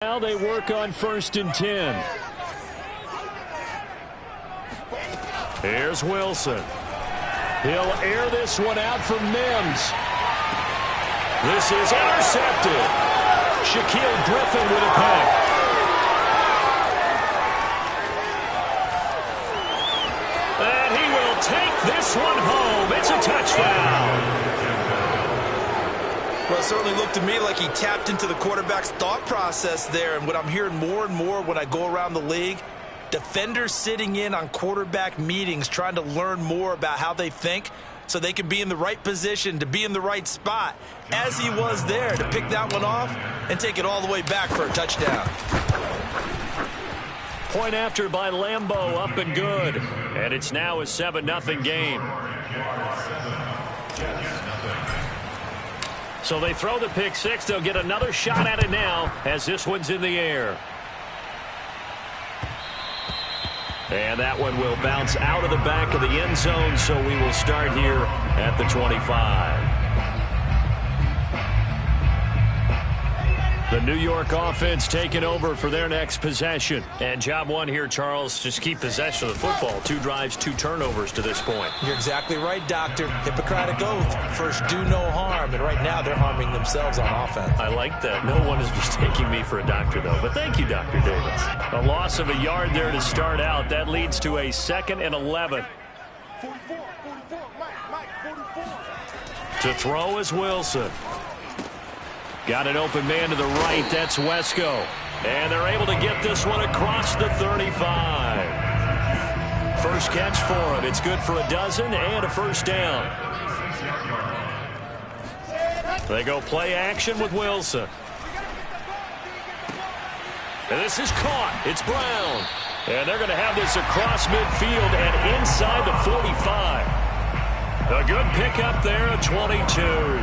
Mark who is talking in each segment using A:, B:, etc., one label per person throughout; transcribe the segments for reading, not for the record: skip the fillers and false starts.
A: Now they work on 1st and 10. Here's Wilson. He'll air this one out for Mims. This is intercepted. Shaquille Griffin with a pick. And he will take this one home. It's a touchdown.
B: Well, it certainly looked to me like he tapped into the quarterback's thought process there. And what I'm hearing more and more when I go around the league, defenders sitting in on quarterback meetings trying to learn more about how they think so they can be in the right position to be in the right spot, as he was there to pick that one off and take it all the way back for a touchdown.
A: Point after by Lambeau, up and good. And it's now a 7-0 game. So they throw the pick six. They'll get another shot at it now as this one's in the air. And that one will bounce out of the back of the end zone, so we will start here at the 25. The New York offense taking over for their next possession. And job one here, Charles, just keep possession of the football. 2 drives, 2 turnovers to this point.
B: You're exactly right, Doctor. Hippocratic oath. First, do no harm. And right now, they're harming themselves on offense.
A: I like that. No one is mistaking me for a doctor, though. But thank you, Dr. Davis. A loss of a yard there to start out. That leads to a 2nd and 11. To throw is Wilson. Got an open man to the right. That's Wesco. And they're able to get this one across the 35. First catch for him. It's good for a dozen and a first down. They go play action with Wilson. And this is caught. It's Brown. And they're going to have this across midfield and inside the 45. A good pickup there at 22.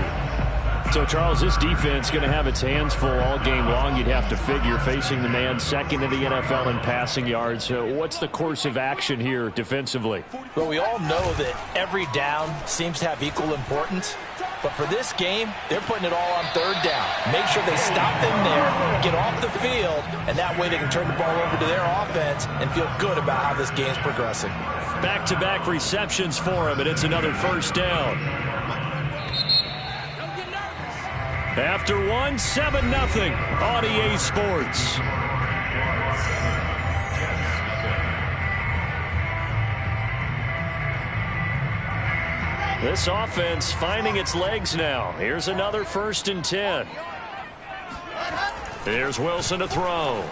A: So, Charles, this defense is going to have its hands full all game long. You'd have to figure, facing the man second in the NFL in passing yards. What's the course of action here defensively?
B: Well, we all know that every down seems to have equal importance. But for this game, they're putting it all on 3rd down. Make sure they stop them there, get off the field, and that way they can turn the ball over to their offense and feel good about how this game's progressing.
A: Back-to-back receptions for him, and it's another first down. After one, 7-0 on EA Sports. This offense finding its legs now. Here's another 1st and 10. Here's Wilson to throw.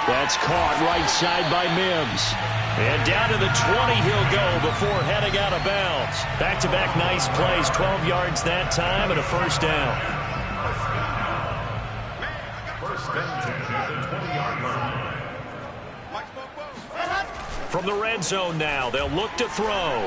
A: That's caught right side by Mims. And down to the 20 he'll go before heading out of bounds. Back-to-back nice plays, 12 yards that time and a first down. From the red zone now, they'll look to throw.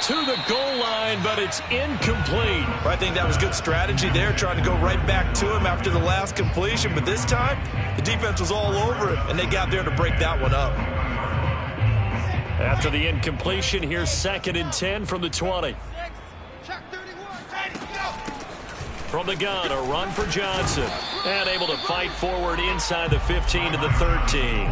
A: To the goal line, but it's incomplete.
B: I think that was good strategy there, trying to go right back to him after the last completion. But this time, the defense was all over it, and they got there to break that one up.
A: After the incompletion, here's 2nd and 10 from the 20. From the gun, a run for Johnson. And able to fight forward inside the 15 to the 13.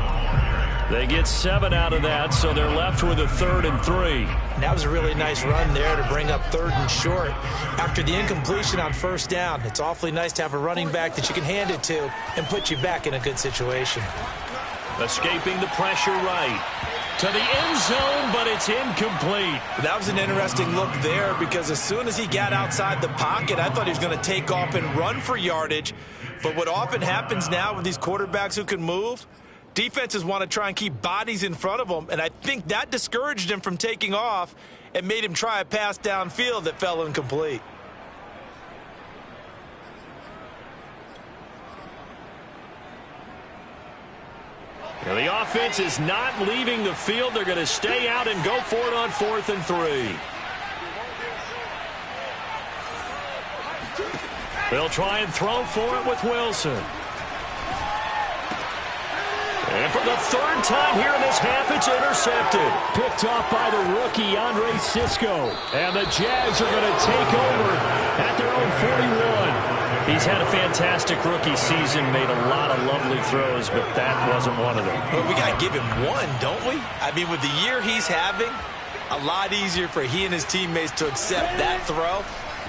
A: They get 7 out of that, so they're left with a 3rd and 3.
B: That was a really nice run there to bring up 3rd and short. After the incompletion on 1st down, it's awfully nice to have a running back that you can hand it to and put you back in a good situation.
A: Escaping the pressure right. To the end zone, but it's incomplete.
B: That was an interesting look there because as soon as he got outside the pocket, I thought he was going to take off and run for yardage. But what often happens now with these quarterbacks who can move, defenses want to try and keep bodies in front of them, and I think that discouraged him from taking off and made him try a pass downfield that fell incomplete.
A: Now the offense is not leaving the field. They're going to stay out and go for it on 4th and 3. They'll try and throw for it with Wilson. And for the 3rd time here in this half, it's intercepted. Picked off by the rookie, Andre Cisco. And the Jags are going to take over at their own 41. He's had a fantastic rookie season, made a lot of lovely throws, but that wasn't one of them.
B: Well, we got to give him one, don't we? I mean, with the year he's having, a lot easier for he and his teammates to accept that throw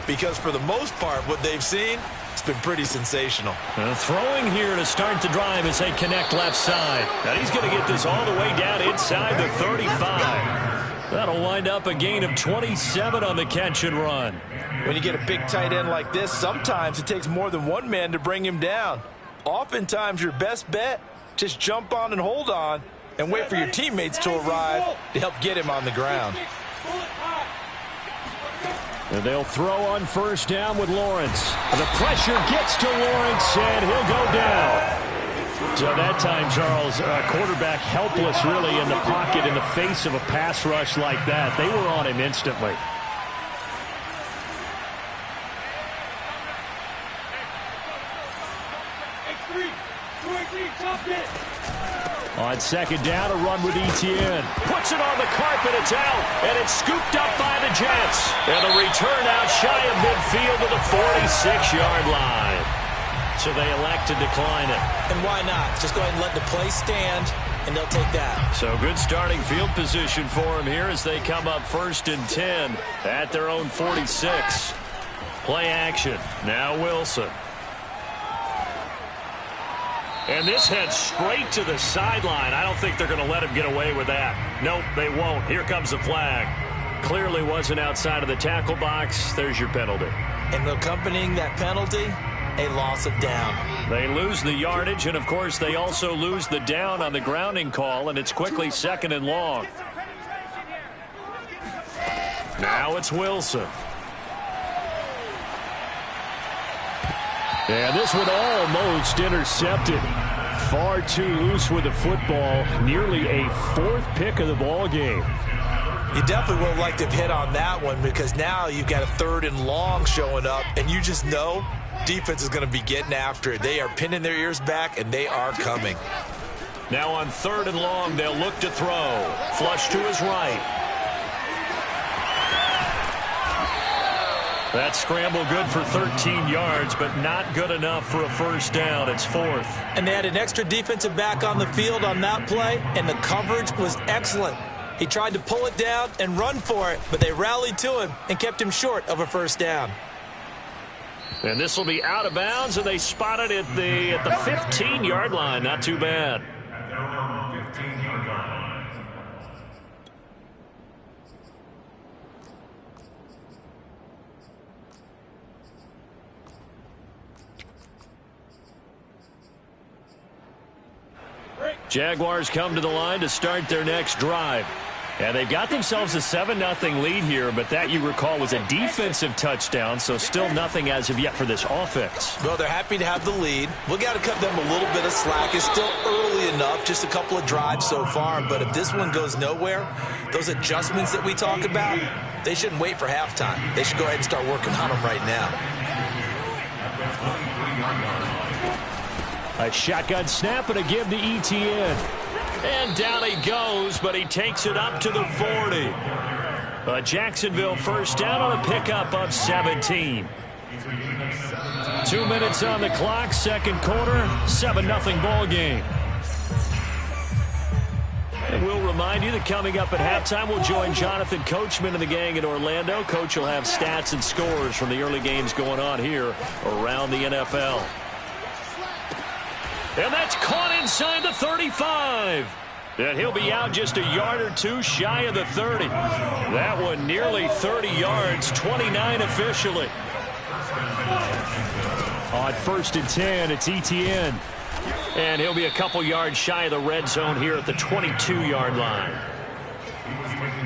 B: because for the most part, what they've seen, it's been pretty sensational.
A: Throwing here to start the drive as they connect left side. And he's going to get this all the way down inside the 35. That'll wind up a gain of 27 on the catch and run.
B: When you get a big tight end like this, sometimes it takes more than one man to bring him down. Oftentimes, your best bet, just jump on and hold on and wait for your teammates to arrive to help get him on the ground.
A: And they'll throw on first down with Lawrence. The pressure gets to Lawrence, and he'll go down. So that time, Charles, quarterback helpless really in the pocket in the face of a pass rush like that. They were on him instantly. On second down, a run with Etienne. Puts it on the carpet, it's out, and it's scooped up by the Jets. And the return out shy of midfield to the 46-yard line. So they elect to decline it.
B: And why not? Just go ahead and let the play stand, and they'll take that.
A: So good starting field position for them here as they come up 1st and 10 at their own 46. Play action. Now Wilson. And this heads straight to the sideline. I don't think they're going to let him get away with that. Nope, they won't. Here comes the flag. Clearly wasn't outside of the tackle box. There's your penalty.
B: And accompanying that penalty, a loss of down.
A: They lose the yardage, and, of course, they also lose the down on the grounding call, and it's quickly 2nd and long. Now it's Wilson. And this one almost intercepted. Far too loose with the football. Nearly a 4th pick of the ball game.
B: You definitely would have liked to have hit on that one because now you've got a 3rd and long showing up, and you just know defense is going to be getting after it. They are pinning their ears back, and they are coming.
A: Now on 3rd and long, they'll look to throw. Flush to his right. That scramble good for 13 yards, but not good enough for a first down. It's 4th.
B: And they had an extra defensive back on the field on that play, and the coverage was excellent. He tried to pull it down and run for it, but they rallied to him and kept him short of a first down.
A: And this will be out of bounds, and they spot it at the 15-yard line. Not too bad. Jaguars come to the line to start their next drive. And they've got themselves a 7-0 lead here, but that, you recall, was a defensive touchdown, so still nothing as of yet for this offense.
B: Well, they're happy to have the lead. We've got to cut them a little bit of slack. It's still early enough, just a couple of drives so far, but if this one goes nowhere, those adjustments that we talk about, they shouldn't wait for halftime. They should go ahead and start working on them right now.
A: A shotgun snap and a give to Etienne. And down he goes, but he takes it up to the 40. A Jacksonville first down on a pickup of 17. 2 minutes on the clock, second quarter, 7-0 ball game. And we'll remind you that coming up at halftime, we'll join Jonathan Coachman and the gang in Orlando. Coach will have stats and scores from the early games going on here around the NFL. And that's caught inside the 35. And he'll be out just a yard or two shy of the 30. That one nearly 30 yards, 29 officially. On 1st and 10, it's Etienne. And he'll be a couple yards shy of the red zone here at the 22-yard line.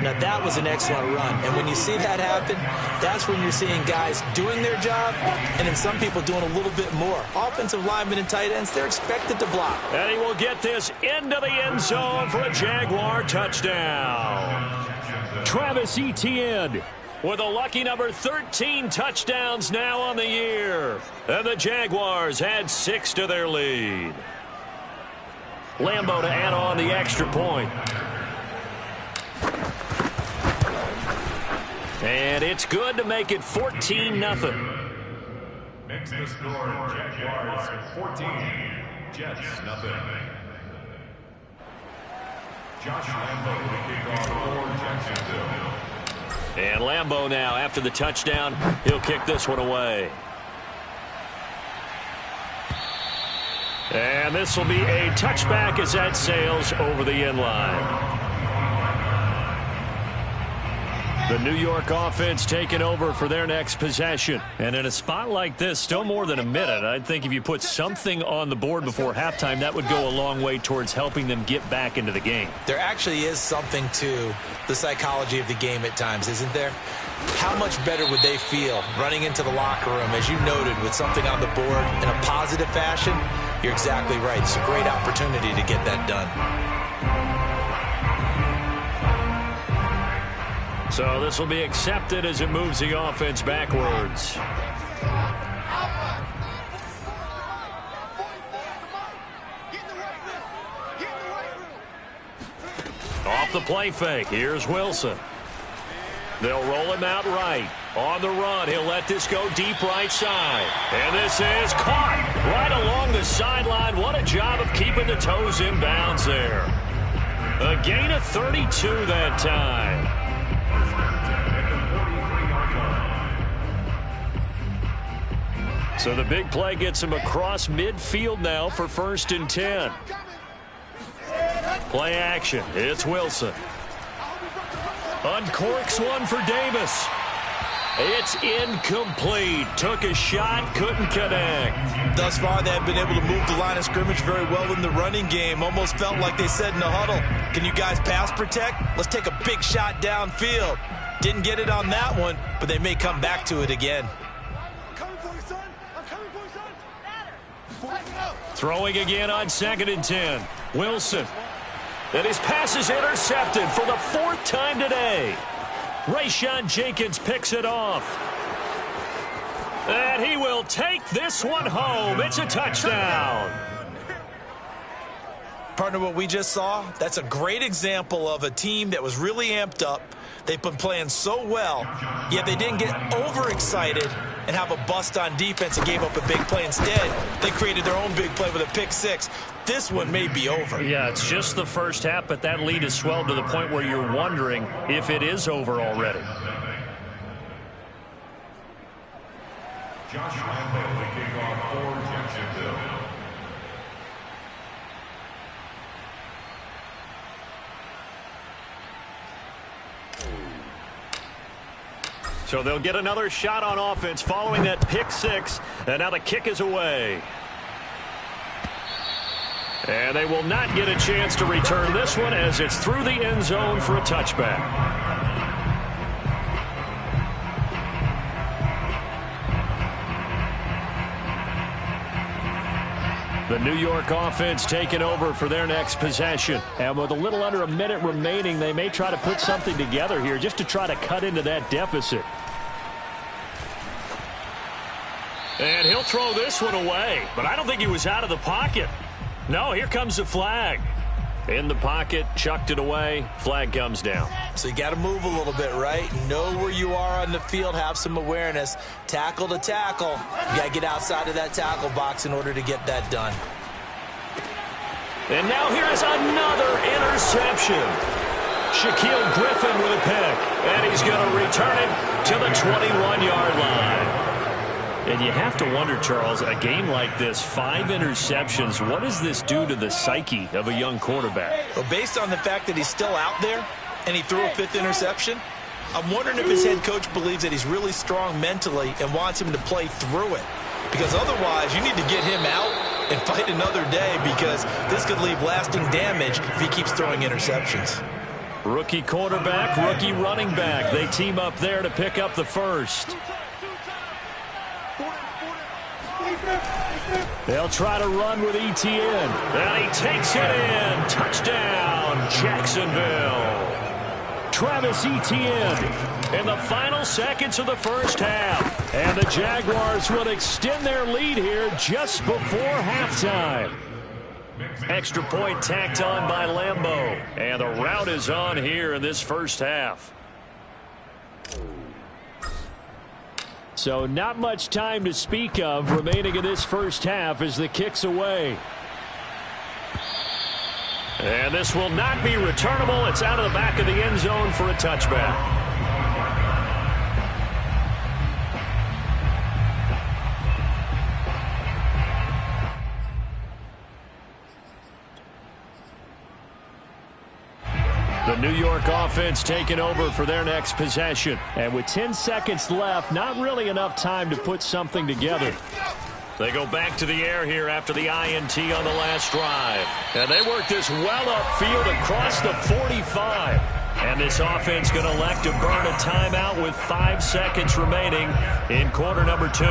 B: Now, that was an excellent run. And when you see that happen, that's when you're seeing guys doing their job and then some people doing a little bit more. Offensive linemen and tight ends, they're expected to block.
A: And he will get this into the end zone for a Jaguar touchdown. Travis Etienne with a lucky number 13 touchdowns now on the year. And the Jaguars add 6 to their lead. Lambeau to add on the extra point. And it's good to make it 14-0.
C: Makes the score Jaguars 14, Jets nothing. Josh Lambo will kick off for Jacksonville.
A: And Lambo now, after the touchdown, he'll kick this one away. And this will be a touchback as that sails over the end line. The New York offense taking over for their next possession. And in a spot like this, still more than a minute, I think if you put something on the board before halftime, that would go a long way towards helping them get back into the game.
B: There actually is something to the psychology of the game at times, isn't there? How much better would they feel running into the locker room, as you noted, with something on the board in a positive fashion? You're exactly right. It's a great opportunity to get that done.
A: So this will be accepted as it moves the offense backwards. Off the play fake, here's Wilson. They'll roll him out right. On the run, he'll let this go deep right side. And this is caught right along the sideline. What a job of keeping the toes in bounds there. A gain of 32 that time. So the big play gets him across midfield now for 1st and 10. Play action. It's Wilson. Uncorks one for Davis. It's incomplete. Took a shot, couldn't connect.
B: Thus far, they have been able to move the line of scrimmage very well in the running game. Almost felt like they said in the huddle, can you guys pass protect? Let's take a big shot downfield. Didn't get it on that one, but they may come back to it again.
A: Throwing again on 2nd and 10. Wilson. And his pass is intercepted for the 4th time today. Rayshawn Jenkins picks it off. And he will take this one home. It's a touchdown.
B: Partner, what we just saw, that's a great example of a team that was really amped up. They've been playing so well, yet they didn't get overexcited and have a bust on defense and gave up a big play. Instead, they created their own big play with a pick six. This one may be over.
A: Yeah, it's just the first half, but that lead has swelled to the point where you're wondering if it is over already.
C: Josh Lambo will kick off for Jacksonville.
A: So they'll get another shot on offense following that pick six, and now the kick is away. And they will not get a chance to return this one as it's through the end zone for a touchback. The New York offense taking over for their next possession. And with a little under a minute remaining, they may try to put something together here just to try to cut into that deficit. And he'll throw this one away, but I don't think he was out of the pocket. No, here comes the flag. In the pocket, chucked it away, flag comes down.
B: So you got to move a little bit, right? Know where you are on the field, have some awareness. Tackle to tackle. You got to get outside of that tackle box in order to get that done.
A: And now here is another interception. Shaquille Griffin with a pick, and he's going to return it to the 21-yard line. And you have to wonder, Charles, a game like this, 5 interceptions, what does this do to the psyche of a young quarterback?
B: Well, based on the fact that he's still out there and he threw a 5th interception, I'm wondering if his head coach believes that he's really strong mentally and wants him to play through it. Because otherwise, you need to get him out and fight another day, because this could leave lasting damage if he keeps throwing interceptions.
A: Rookie quarterback, rookie running back. They team up there to pick up the first. They'll try to run with Etienne. And he takes it in. Touchdown, Jacksonville. Travis Etienne in the final seconds of the first half. And the Jaguars will extend their lead here just before halftime. Extra point tacked on by Lambo. And the route is on here in this first half. So not much time to speak of remaining in this first half as the kick's away. And this will not be returnable. It's out of the back of the end zone for a touchback. The New York offense taking over for their next possession. And with 10 seconds left, not really enough time to put something together. They go back to the air here after the INT on the last drive. And they work this well upfield across the 45. And this offense going to elect to burn a timeout with 5 seconds remaining in quarter number 2.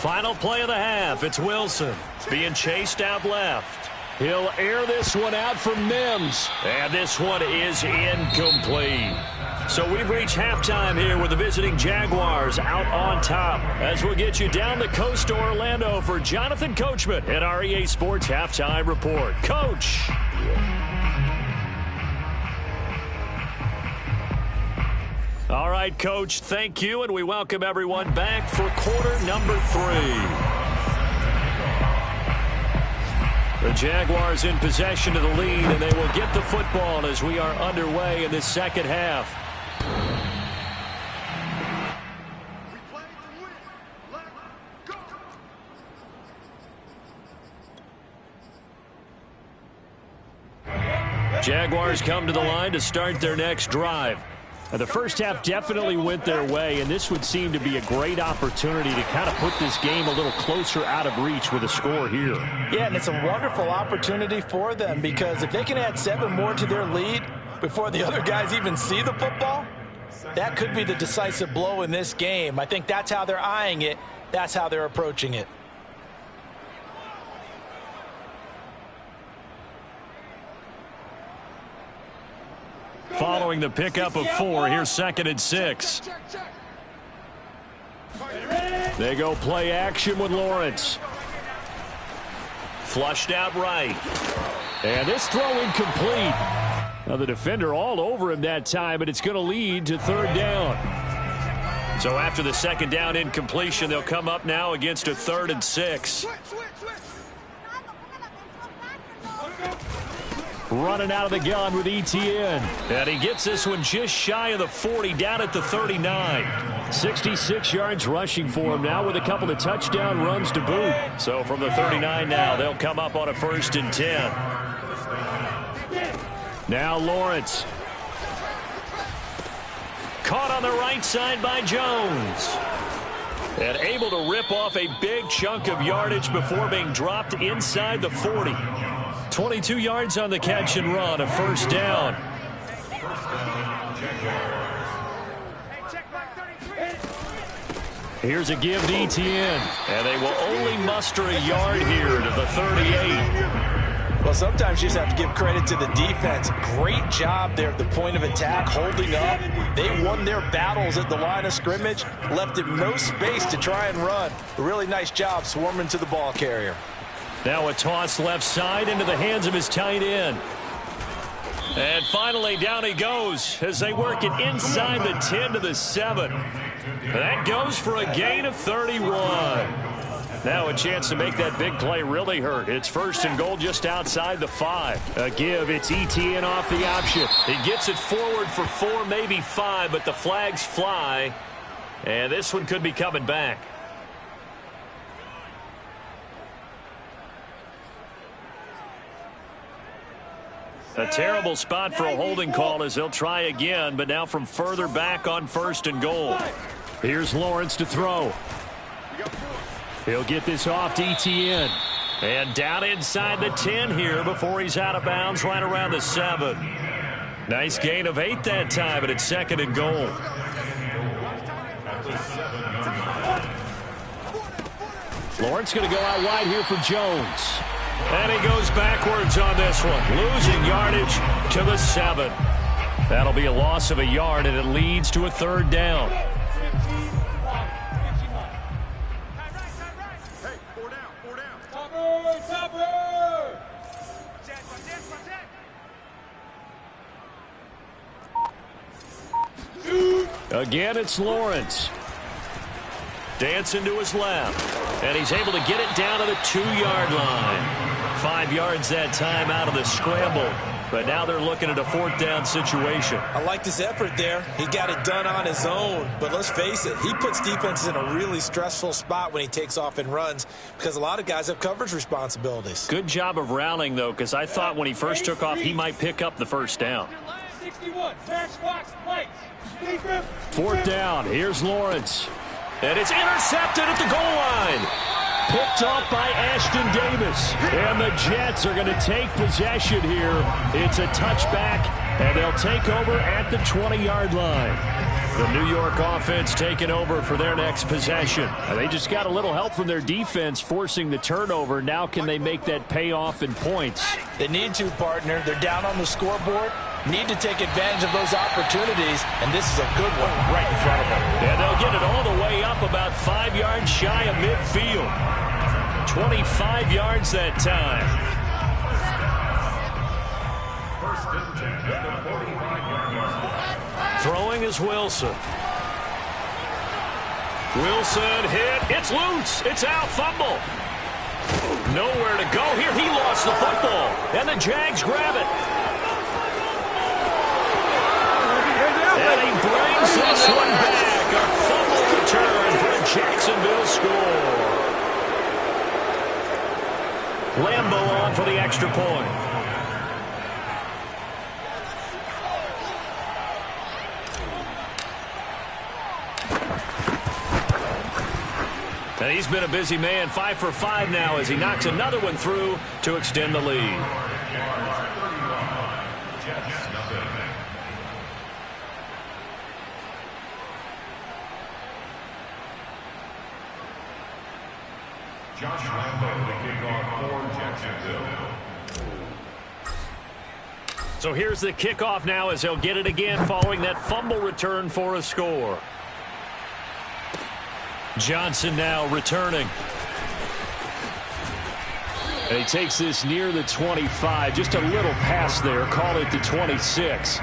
A: Final play of the half. It's Wilson being chased out left. He'll air this one out for Mims. And this one is incomplete. So we've reached halftime here with the visiting Jaguars out on top. As we'll get you down the coast to Orlando for Jonathan Coachman at our EA Sports Halftime Report. Coach. All right, Coach, thank you, and we welcome everyone back for quarter number 3. The Jaguars in possession of the lead, and they will get the football as we are underway in this second half. Jaguars come to the line to start their next drive. The first half definitely went their way, and this would seem to be a great opportunity to kind of put this game a little closer out of reach with a score here.
B: Yeah, and it's a wonderful opportunity for them because if they can add 7 more to their lead before the other guys even see the football, that could be the decisive blow in this game. I think that's how they're eyeing it. That's how they're approaching it.
A: Following the pickup of 4, here's 2nd and 6. They go play action with Lawrence. Flushed out right. And this throw incomplete. Now the defender all over him that time, and it's going to lead to 3rd down. So after the 2nd down incompletion, they'll come up now against a 3rd and 6. Running out of the gun with ETN. And he gets this one just shy of the 40, down at the 39. 66 yards rushing for him now with a couple of touchdown runs to boot. So from the 39 now, they'll come up on a 1st and 10. Now Lawrence. Caught on the right side by Jones. And able to rip off a big chunk of yardage before being dropped inside the 40. 22 yards on the catch and run, a 1st down. Here's a give to ETN. And they will only muster a yard here to the 38.
B: Well, sometimes you just have to give credit to the defense. Great job there at the point of attack, holding up. They won their battles at the line of scrimmage, left him no space to try and run. A really nice job swarming to the ball carrier.
A: Now a toss left side into the hands of his tight end. And finally down he goes as they work it inside the 10 to the 7. That goes for a gain of 31. Now a chance to make that big play really hurt. It's 1st and goal just outside the 5. A give, it's ETN off the option. He gets it forward for 4, maybe 5, but the flags fly. And this one could be coming back. A terrible spot for a holding call as they'll try again, but now from further back on 1st and goal. Here's Lawrence to throw. He'll get this off to ETN. And down inside the 10 here before he's out of bounds right around the 7. Nice gain of 8 that time, and it's 2nd and goal. Lawrence going to go out wide here for Jones. And he goes backwards on this one, losing yardage to the 7. That'll be a loss of a yard, and it leads to a 3rd down. Again, it's Lawrence. Dancing to his left. And he's able to get it down to the 2-yard line. 5 yards that time out of the scramble. But now they're looking at a 4th down situation.
B: I like this effort there. He got it done on his own. But let's face it, he puts defenses in a really stressful spot when he takes off and runs because a lot of guys have coverage responsibilities.
A: Good job of rounding, though, because I thought when he first took off, he might pick up the first down. 4th down. Here's Lawrence. And it's intercepted at the goal line. Picked off by Ashton Davis. And the Jets are going to take possession here. It's a touchback, and they'll take over at the 20-yard line. The New York offense taking over for their next possession. They just got a little help from their defense forcing the turnover. Now can they make that pay off in points?
B: They need to, partner. They're down on the scoreboard. Need to take advantage of those opportunities, and this is a good one right in front of them.
A: And they'll get it all the way up about 5 yards shy of midfield. 25 yards that time.
C: First and 10 at the 45-yard line.
A: Throwing is Wilson. Wilson hit. It's loose. It's out. Fumble. Nowhere to go here. He lost the football, and the Jags grab it. And he brings this one back. A fumble return for a Jacksonville score. Lambeau on for the extra point. And he's been a busy man. 5 for 5 now as he knocks another one through to extend the lead.
C: Josh Lambeau, the kickoff for Jacksonville.
A: So here's the kickoff now as he'll get it again following that fumble return for a score. Johnson now returning. And he takes this near the 25. Just a little pass there. Call it the 26.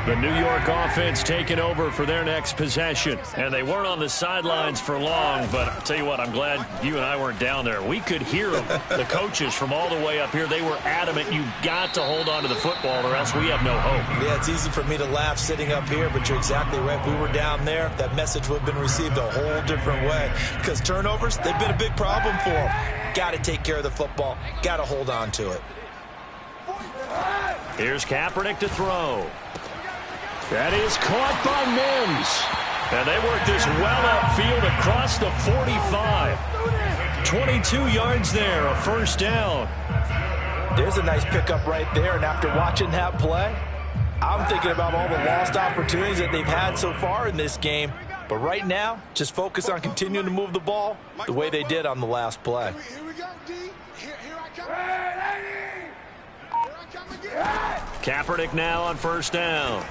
A: The New York offense taking over for their next possession. And they weren't on the sidelines for long, but I'll tell you what, I'm glad you and I weren't down there. We could hear them. The coaches from all the way up here, they were adamant, you've got to hold on to the football or else we have no hope.
B: Yeah, it's easy for me to laugh sitting up here, but you're exactly right. If we were down there, that message would have been received a whole different way. Because turnovers, they've been a big problem for them. Got to take care of the football. Got to hold on to it.
A: Here's Kaepernick to throw. That is caught by Mims. And they work this well upfield across the 45. 22 yards there, a first down.
B: There's a nice pickup right there, and after watching that play, I'm thinking about all the lost opportunities that they've had so far in this game. But right now, just focus on continuing to move the ball the way they did on the last play.
D: Here we go, D. Here I come. Here I come again.
A: Kaepernick now on first down.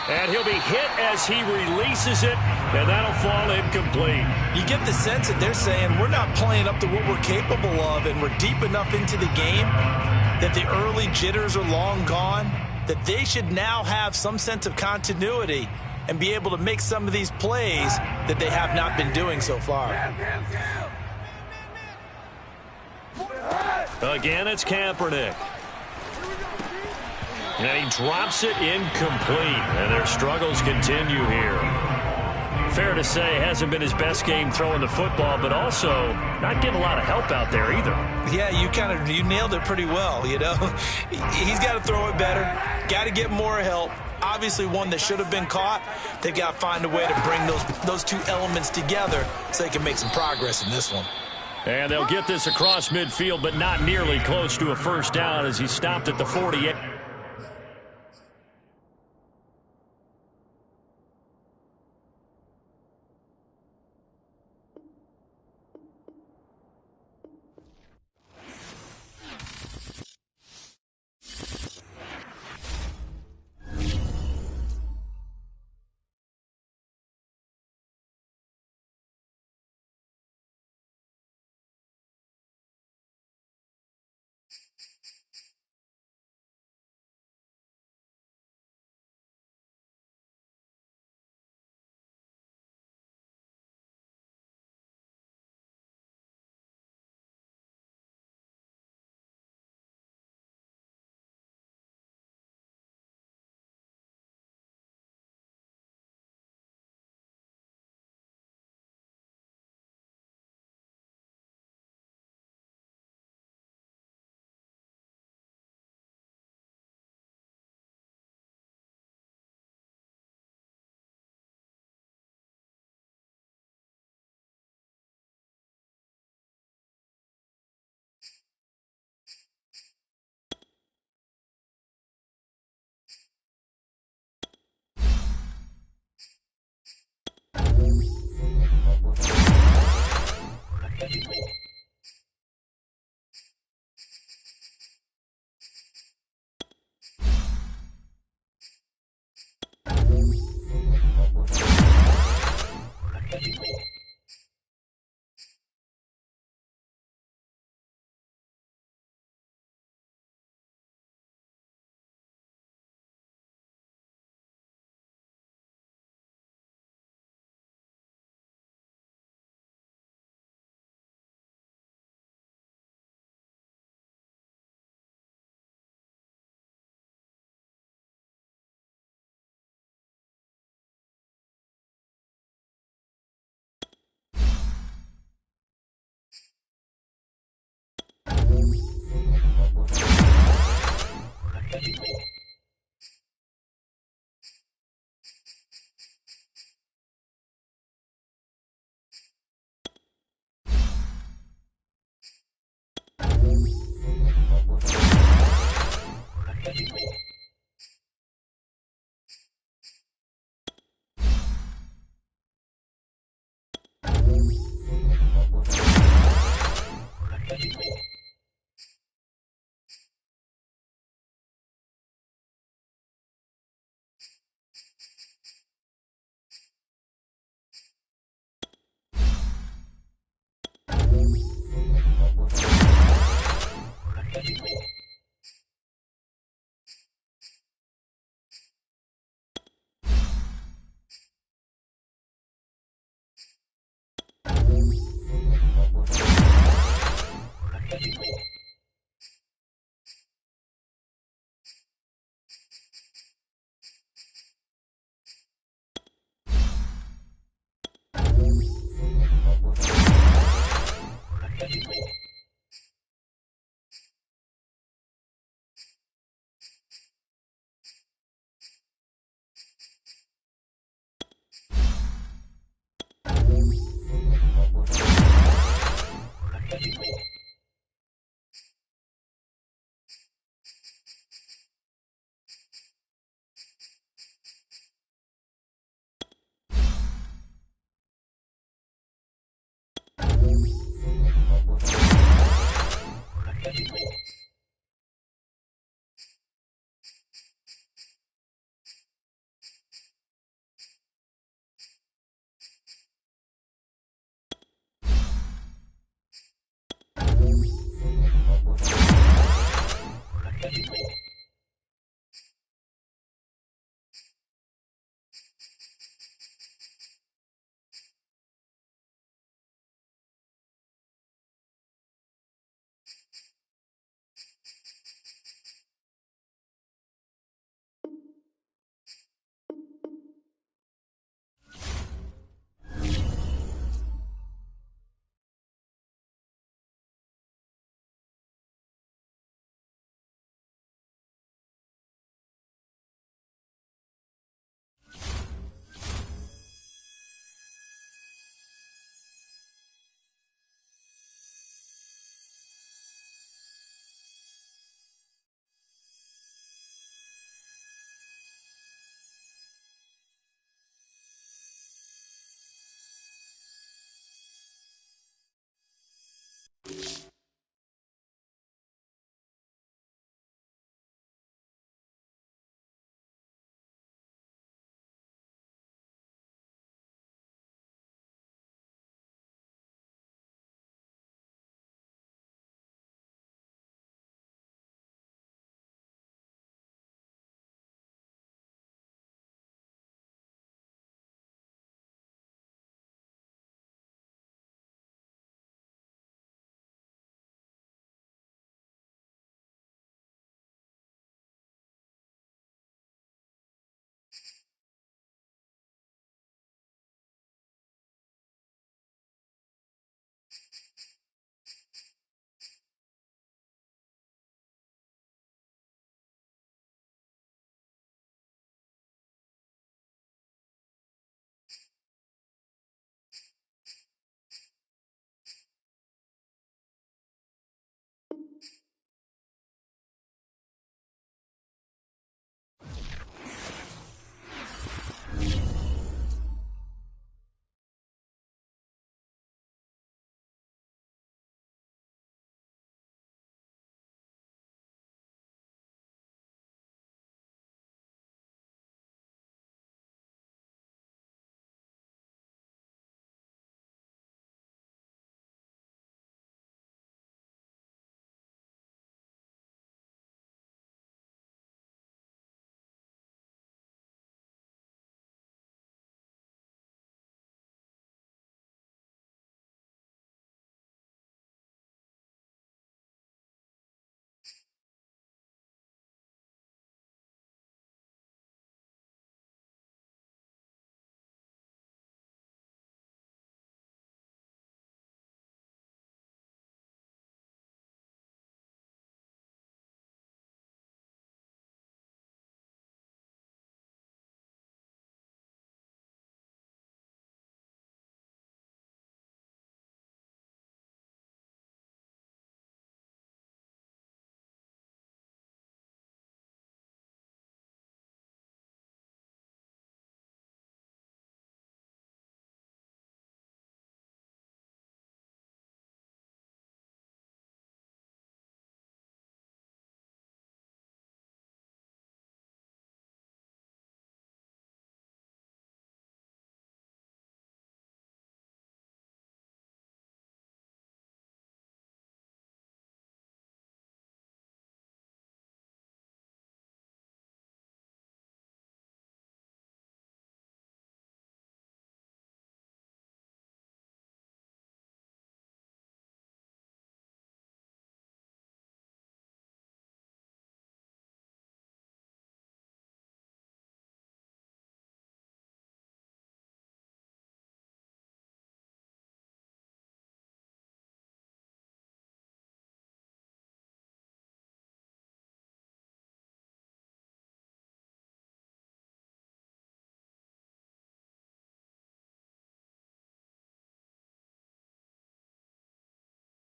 A: And he'll be hit as he releases it, and that'll fall incomplete.
B: You get the sense that they're saying we're not playing up to what we're capable of, and we're deep enough into the game that the early jitters are long gone, that they should now have some sense of continuity and be able to make some of these plays that they have not been doing so far.
A: Again, it's Kaepernick. And he drops it incomplete. And their struggles continue here. Fair to say, hasn't been his best game throwing the football, but also not getting a lot of help out there either.
B: Yeah, you nailed it pretty well, you know. He's got to throw it better. Got to get more help. Obviously one that should have been caught. They've got to find a way to bring those two elements together so they can make some progress in this one.
A: And they'll get this across midfield, but not nearly close to a first down as he stopped at the 48.